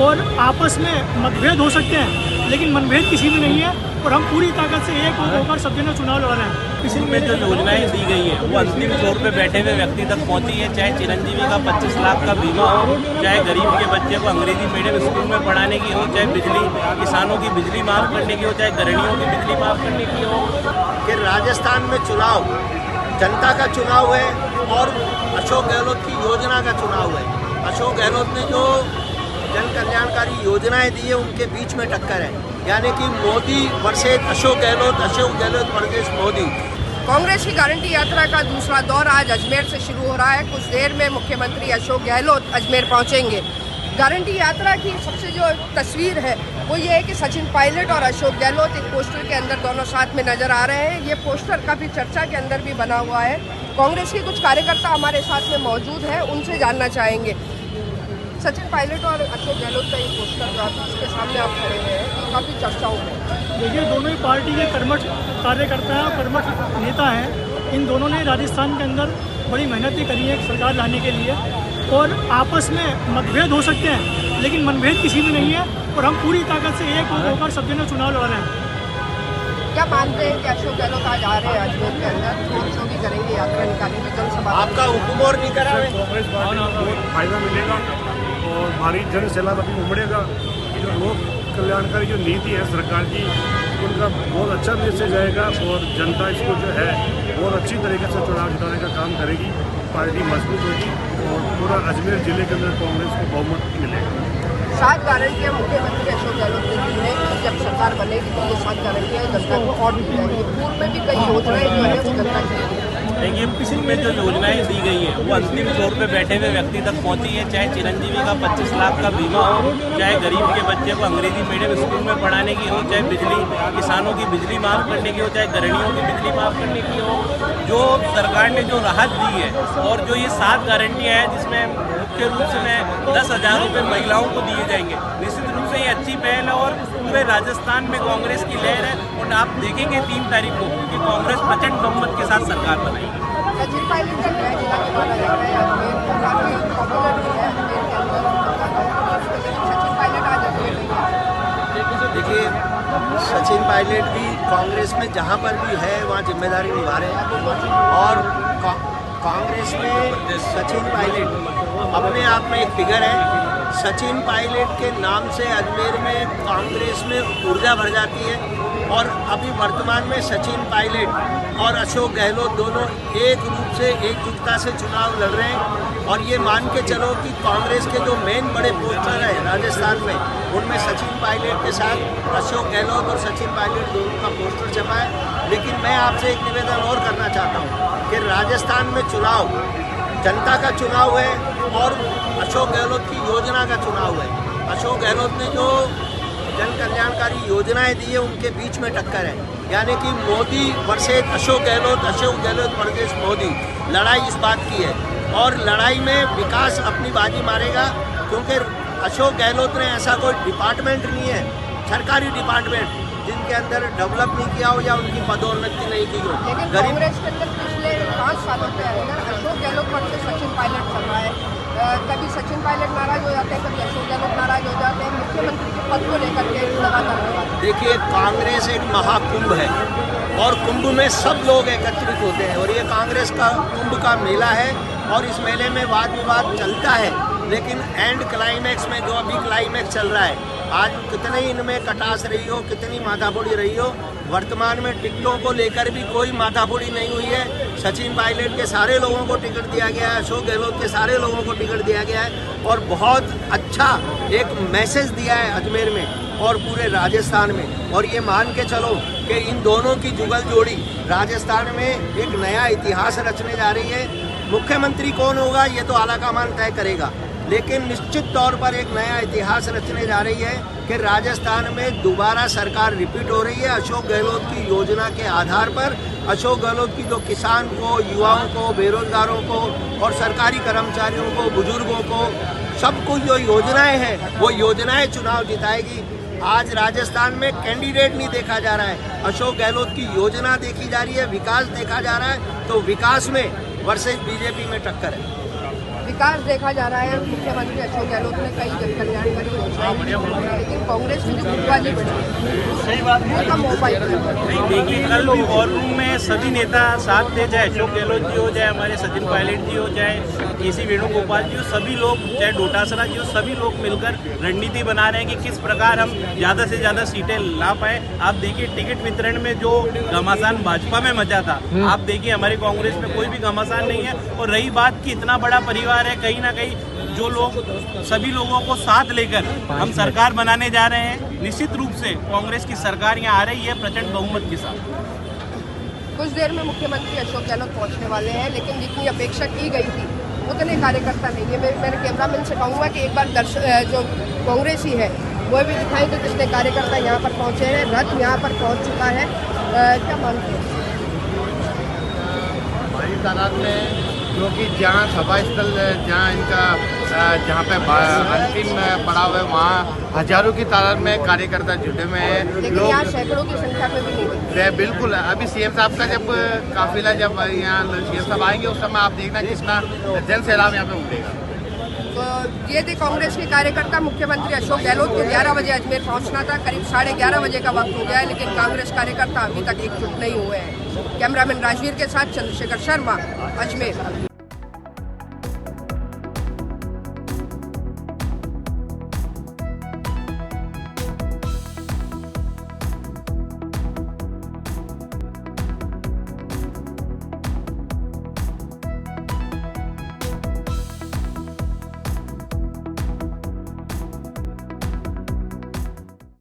और आपस में मतभेद हो सकते हैं, लेकिन मनभेद किसी में नहीं है और हम पूरी ताकत से एक होकर सब जगह चुनाव लड़ रहे हैं। किसी में जो योजनाएं दी गई है वो अंतिम फ्लोर पे बैठे हुए व्यक्ति तक पहुंची है। चाहे चिरंजीवी का 25 लाख का बीमा हो, चाहे गरीब के बच्चे को अंग्रेजी मीडियम स्कूल में पढ़ाने की हो, चाहे बिजली किसानों की बिजली माफ करने की हो, चाहे गृहिणियों की बिजली माफ करने की हो। कि राजस्थान में चुनाव जनता का चुनाव है और अशोक गहलोत की योजना का चुनाव है। अशोक गहलोत ने जो जन कल्याणकारी योजनाएं दी है उनके बीच में टक्कर है, यानी कि मोदी वर्सेस अशोक गहलोत वर्सेस मोदी। कांग्रेस की गारंटी यात्रा का दूसरा दौर आज अजमेर से शुरू हो रहा है। कुछ देर में मुख्यमंत्री अशोक गहलोत अजमेर पहुंचेंगे। गारंटी यात्रा की सबसे जो तस्वीर है वो ये है कि सचिन पायलट और अशोक गहलोत एक पोस्टर के अंदर दोनों साथ में नजर आ रहे हैं। ये पोस्टर काफ़ी चर्चा के अंदर भी बना हुआ है। कांग्रेस के कुछ कार्यकर्ता हमारे साथ में मौजूद हैं, उनसे जानना चाहेंगे। सचिन पायलट और अशोक गहलोत का ये पोस्टर जो इसके सामने आप खड़े हैं काफ़ी चर्चाओं में। देखिए, दोनों ही पार्टी के कर्मठ कार्यकर्ता हैं और कर्मठ नेता हैं। इन दोनों ने राजस्थान के अंदर बड़ी मेहनत करी है सरकार लाने के लिए और आपस में मतभेद हो सकते हैं, लेकिन मनभेद किसी में नहीं है और हम पूरी ताकत से एक होकर सब जगह चुनाव लड़ रहे हैं। क्या मानते हैं कि अशोक गहलोत आज आ रहे हैं अजमेर के अंदर, रोड शो भी करेंगे, यात्रा निकालेंगे, जनसभा आपका हुक्म और नहीं करा है। कांग्रेस पार्टी को बहुत फायदा मिलेगा और भारी जन सैलाब अभी उमड़ेगा। जो लोक कल्याणकारी जो नीति है सरकार की उनका बहुत अच्छा मैसेज आएगा और जनता इसको जो है बहुत अच्छी तरीके से चुनाव जिताने का काम करेगी। पार्टी मजबूत होगी और पूरा अजमेर जिले के अंदर कांग्रेस को बहुमत मिलेगा। 7 गारंटियाँ मुख्यमंत्री अशोक गहलोत ने दी है कि जब सरकार बनेगी तो ये 7 गारंटियाँ जनता को और दी जाएंगी। पूर्व में भी कई योजनाएं जो है वो जनता की। देखिए, किसी में जो योजनाएं दी गई है वो अंतिम फ्लोर पे बैठे हुए व्यक्ति तक पहुंची है। चाहे चिरंजीवी का 25 लाख का बीमा हो, चाहे गरीब के बच्चे को अंग्रेजी मीडियम स्कूल में पढ़ाने की हो, चाहे बिजली किसानों की बिजली माफ करने की हो, चाहे गृहिणियों की बिजली माफ करने की हो। जो सरकार ने जो राहत दी है और जो ये 7 गारंटियाँ हैं जिसमें मुख्य रूप से 10,000 रुपये महिलाओं को दिए जाएंगे, निश्चित रूप से ये अच्छी पहल है और पूरे राजस्थान में कांग्रेस की लहर है। और आप देखेंगे 3 तारीख को कि कांग्रेस प्रचंड बहुमत के साथ सरकार बनाएगी। सचिन पायलट का नया जिला के माना जा रहा है अजमेर, काफी पॉपुलर भी है अजमेर के अंदर। सचिन पायलट आज अजमेर नहीं। देखिए, सचिन पायलट भी कांग्रेस में जहाँ पर भी है वहाँ जिम्मेदारी निभा रहे हैं और कांग्रेस में सचिन पायलट अपने आप में एक फिगर है। सचिन पायलट के नाम से अजमेर में कांग्रेस में ऊर्जा भर जाती है और अभी वर्तमान में सचिन पायलट और अशोक गहलोत दोनों एक रूप से एकजुटता से चुनाव लड़ रहे हैं। और ये मान के चलो कि कांग्रेस के जो मेन बड़े पोस्टर हैं राजस्थान में उनमें सचिन पायलट के साथ अशोक गहलोत और सचिन पायलट दोनों का पोस्टर छपा है। लेकिन मैं आपसे एक निवेदन और करना चाहता हूँ कि राजस्थान में चुनाव जनता का चुनाव है और अशोक गहलोत की योजना का चुनाव है। अशोक गहलोत ने जो जन कल्याणकारी योजनाएं दी है उनके बीच में टक्कर है, यानी कि मोदी वर्सेस अशोक गहलोत वर्सेस मोदी। लड़ाई इस बात की है और लड़ाई में विकास अपनी बाजी मारेगा, क्योंकि अशोक गहलोत ने ऐसा कोई डिपार्टमेंट नहीं है, सरकारी डिपार्टमेंट जिनके अंदर डेवलप नहीं किया हो या उनकी पदोन्नति नहीं की हो। लेकिन कांग्रेस के अंदर पिछले 5 सालों के अंदर अशोक गहलोत वर्सेस सचिन पायलट चल रहा है। कभी सचिन पायलट नाराज हो जाते हैं, कभी अशोक गहलोत नाराज हो जाते हैं मुख्यमंत्री के पद को लेकर के लगातार। देखिए, कांग्रेस एक महाकुंभ है और कुंभ में सब लोग एकत्रित होते हैं और ये कांग्रेस का कुंभ का मेला है और इस मेले में वाद विवाद चलता है। लेकिन एंड क्लाइमैक्स में जो अभी क्लाइमैक्स चल रहा है, आज कितने इनमें कटास रही हो, कितनी माथाफोड़ी रही हो, वर्तमान में टिकटों को लेकर भी कोई माथाफोड़ी नहीं हुई है। सचिन पायलट के सारे लोगों को टिकट दिया गया है, अशोक गहलोत के सारे लोगों को टिकट दिया गया है और बहुत अच्छा एक मैसेज दिया है अजमेर में और पूरे राजस्थान में। और ये मान के चलो कि इन दोनों की जुगल जोड़ी राजस्थान में एक नया इतिहास रचने जा रही है। मुख्यमंत्री कौन होगा ये तो आलाकमान तय करेगा, लेकिन निश्चित तौर पर एक नया इतिहास रचने जा रही है कि राजस्थान में दोबारा सरकार रिपीट हो रही है अशोक गहलोत की योजना के आधार पर। अशोक गहलोत की जो किसान को, युवाओं को, बेरोजगारों को और सरकारी कर्मचारियों को, बुजुर्गों को, सबको जो योजनाएं हैं वो योजनाएं चुनाव जिताएगी। आज राजस्थान में कैंडिडेट नहीं देखा जा रहा है, अशोक गहलोत की योजना देखी जा रही है, विकास देखा जा रहा है। तो विकास में वर्सेस बीजेपी में टक्कर है। विकास देखा जा रहा है। मुख्यमंत्री अशोक गहलोत ने कई जन कल्याणकारी योजनाएं, लेकिन कांग्रेस की जो गुटबाजी सही बात वो कम हो पाई। नहीं, देखिए कल भी वॉर रूम में सभी नेता साथ थे, चाहे अशोक गहलोत जी हो, चाहे हमारे सचिन पायलट जी हो, चाहे केसी वेणुगोपाल जी हो, सभी लोग, चाहे डोटासरा जी हो, सभी लोग मिलकर रणनीति बना रहे हैं कि किस प्रकार हम ज़्यादा से ज़्यादा सीटें ला पाए। आप देखिए टिकट वितरण में जो घमासान भाजपा में मचा था, आप देखिए हमारी कांग्रेस में कोई भी घमासान नहीं है। और रही बात कि इतना बड़ा परिवार है, कहीं ना कहीं जो लोग सभी लोगों को साथ लेकर हम सरकार बनाने जा रहे हैं, निश्चित रूप से कांग्रेस की सरकार यहाँ आ रही है प्रचंड बहुमत के साथ। कुछ देर में मुख्यमंत्री अशोक गहलोत पहुंचने वाले हैं, लेकिन जितनी अपेक्षा की गई थी उतने कार्यकर्ता नहीं है। मेरे कैमरामैन से कहूँगा कि एक बार जो कांग्रेसी है वो भी दिखाई दे कितने कार्यकर्ता यहाँ पर पहुँचे हैं। रथ यहाँ पर पहुँच चुका है, क्या मानते हैं? बड़ी तादाद में, क्योंकि जहाँ सभा स्थल, जहाँ इनका जहाँ पे अंतिम पड़ाव है, वहाँ हजारों की तादाद में कार्यकर्ता जुटे हुए हैं। लेकिन यहाँ सैकड़ों की संख्या में भी नहीं। बिल्कुल, अभी सीएम साहब का जब काफिला जब यहाँ सीएम साहब आएंगे उस समय आप देखना कितना जन सैलाब यहाँ पे उमड़ेगा। तो ये थे कांग्रेस के कार्यकर्ता। मुख्यमंत्री अशोक गहलोत को 11 बजे अजमेर पहुंचना था, करीब 11:30 बजे का वक्त हो गया है, लेकिन कांग्रेस कार्यकर्ता अभी तक एकजुट नहीं हुए हैं। कैमरामैन राजवीर के साथ चंद्रशेखर शर्मा, अजमेर।